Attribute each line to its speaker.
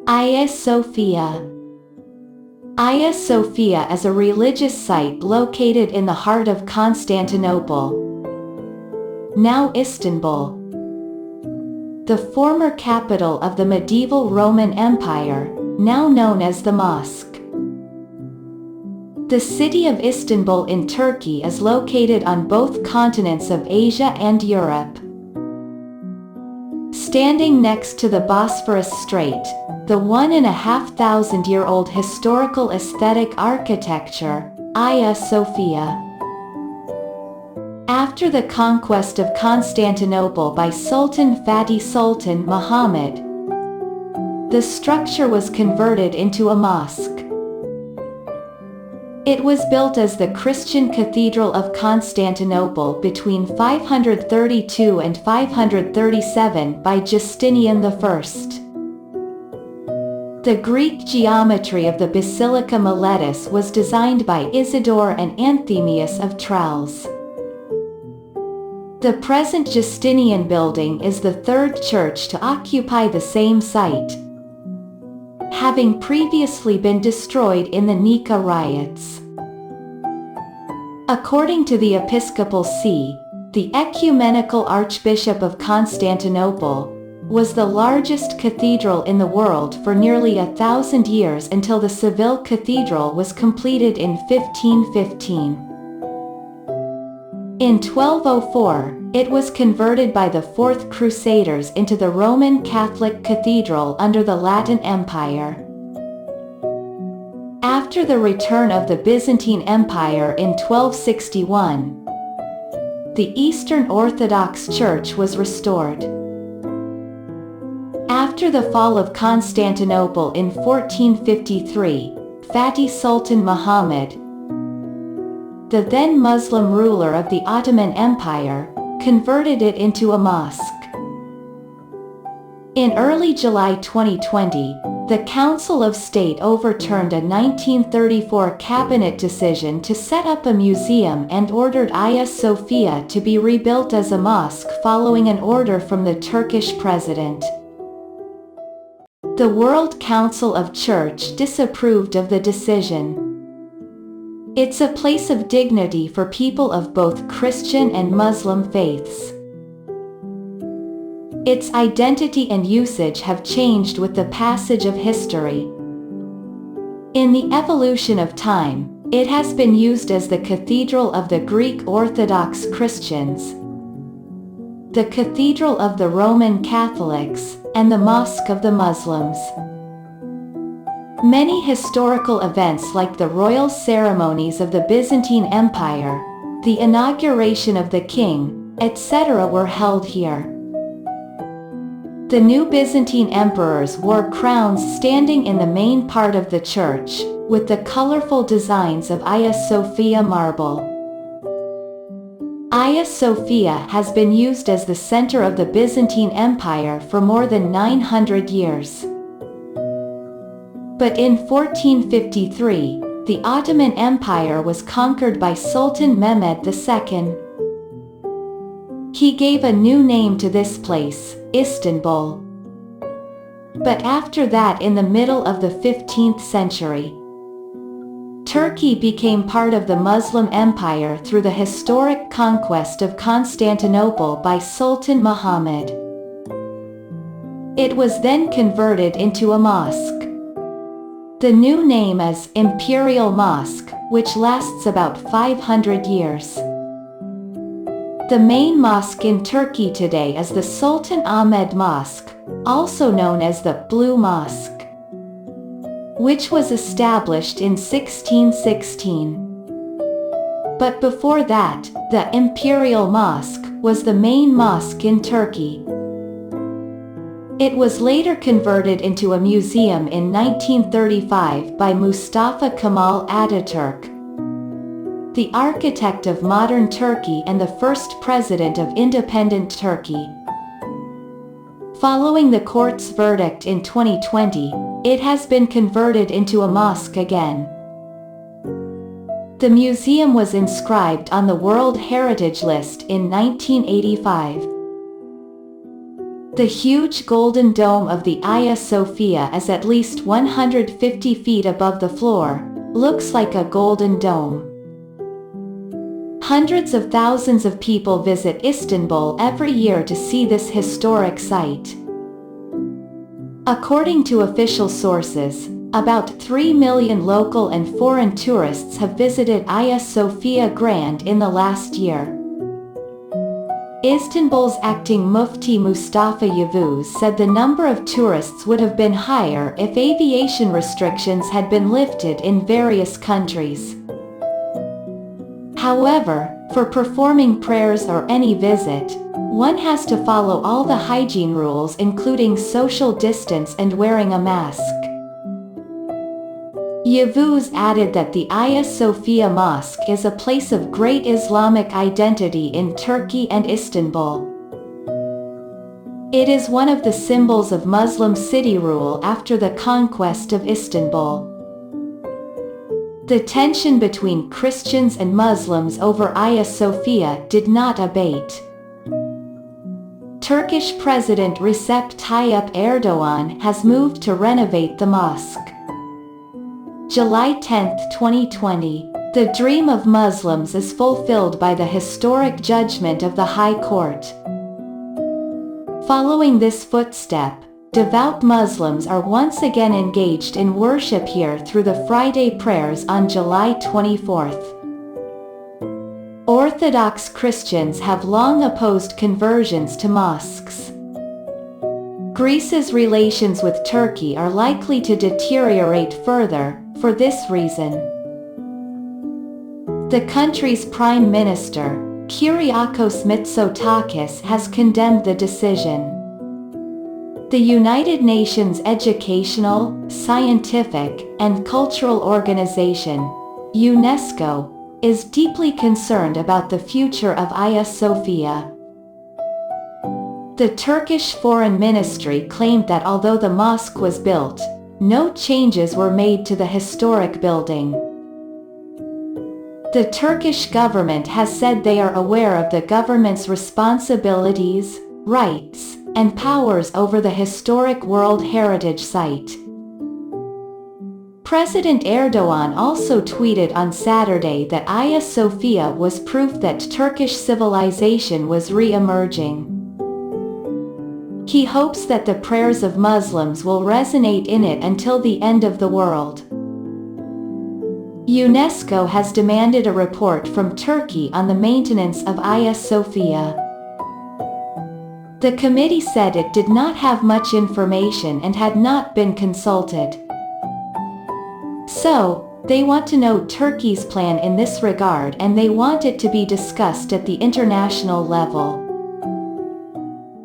Speaker 1: Hagia Sophia. Hagia Sophia is a religious site located in the heart of Constantinople, now Istanbul, the former capital of the medieval Roman Empire, now known as the Mosque. The city of Istanbul in Turkey is located on both continents of Asia and Europe. Standing next to the Bosphorus Strait, the 1,500-year-old historical aesthetic architecture, Hagia Sophia. After the conquest of Constantinople by Sultan Fatih Sultan Muhammad, the structure was converted into a mosque. It was built as the Christian Cathedral of Constantinople between 532 and 537 by Justinian I. The Greek geometry of the basilica Miletus was designed by Isidore and Anthemius of Tralles. The present Justinian building is the third church to occupy the same site, having previously been destroyed in the Nika riots. According to the Episcopal See, the Ecumenical Archbishop of Constantinople was the largest cathedral in the world for nearly 1,000 years until the Seville Cathedral was completed in 1515. In 1204, it was converted by the Fourth Crusaders into the Roman Catholic Cathedral under the Latin Empire. After the return of the Byzantine Empire in 1261, the Eastern Orthodox Church was restored. After the fall of Constantinople in 1453, Fatih Sultan Muhammad, the then Muslim ruler of the Ottoman Empire, converted it into a mosque. In early July 2020, the Council of State overturned a 1934 cabinet decision to set up a museum and ordered Hagia Sophia to be rebuilt as a mosque following an order from the Turkish president. The World Council of Church disapproved of the decision. It's a place of dignity for people of both Christian and Muslim faiths. Its identity and usage have changed with the passage of history. In the evolution of time, it has been used as the cathedral of the Greek Orthodox Christians, the cathedral of the Roman Catholics, and the mosque of the Muslims. Many historical events like the royal ceremonies of the Byzantine Empire, the inauguration of the king, etc. were held here. The new Byzantine emperors wore crowns standing in the main part of the church, with the colorful designs of Hagia Sophia marble. Hagia Sophia has been used as the center of the Byzantine Empire for more than 900 years. But in 1453, the Ottoman Empire was conquered by Sultan Mehmed II. He gave a new name to this place, Istanbul. But after that, in the middle of the 15th century, Turkey became part of the Muslim Empire through the historic conquest of Constantinople by Sultan Muhammad. It was then converted into a mosque. The new name is Imperial Mosque, which lasts about 500 years. The main mosque in Turkey today is the Sultan Ahmed Mosque, also known as the Blue Mosque, which was established in 1616. But before that, the Imperial Mosque was the main mosque in Turkey. It was later converted into a museum in 1935 by Mustafa Kemal Ataturk, the architect of modern Turkey and the first president of independent Turkey. Following the court's verdict in 2020, it has been converted into a mosque again. The museum was inscribed on the World Heritage List in 1985. The huge golden dome of the Hagia Sophia is at least 150 feet above the floor, looks like a golden dome. Hundreds of thousands of people visit Istanbul every year to see this historic site. According to official sources, about 3 million local and foreign tourists have visited Hagia Sophia Grand in the last year. Istanbul's acting Mufti Mustafa Yavuz said the number of tourists would have been higher if aviation restrictions had been lifted in various countries. However, for performing prayers or any visit, one has to follow all the hygiene rules, including social distance and wearing a mask. Yavuz added that the Hagia Sophia Mosque is a place of great Islamic identity in Turkey and Istanbul. It is one of the symbols of Muslim city rule after the conquest of Istanbul. The tension between Christians and Muslims over Hagia Sophia did not abate. Turkish President Recep Tayyip Erdogan has moved to renovate the mosque. July 10, 2020, the dream of Muslims is fulfilled by the historic judgment of the High Court. Following this footstep, devout Muslims are once again engaged in worship here through the Friday prayers on July 24th. Orthodox Christians have long opposed conversions to mosques. Greece's relations with Turkey are likely to deteriorate further, for this reason. The country's Prime Minister, Kyriakos Mitsotakis, has condemned the decision. The United Nations Educational, Scientific, and Cultural Organization, UNESCO, is deeply concerned about the future of Hagia Sophia. The Turkish Foreign Ministry claimed that although the mosque was built, no changes were made to the historic building. The Turkish government has said they are aware of the government's responsibilities, rights, and powers over the historic World Heritage Site. President Erdogan also tweeted on Saturday that Hagia Sophia was proof that Turkish civilization was re-emerging. He hopes that the prayers of Muslims will resonate in it until the end of the world. UNESCO has demanded a report from Turkey on the maintenance of Hagia Sophia. The committee said it did not have much information and had not been consulted. So, they want to know Turkey's plan in this regard, and they want it to be discussed at the international level.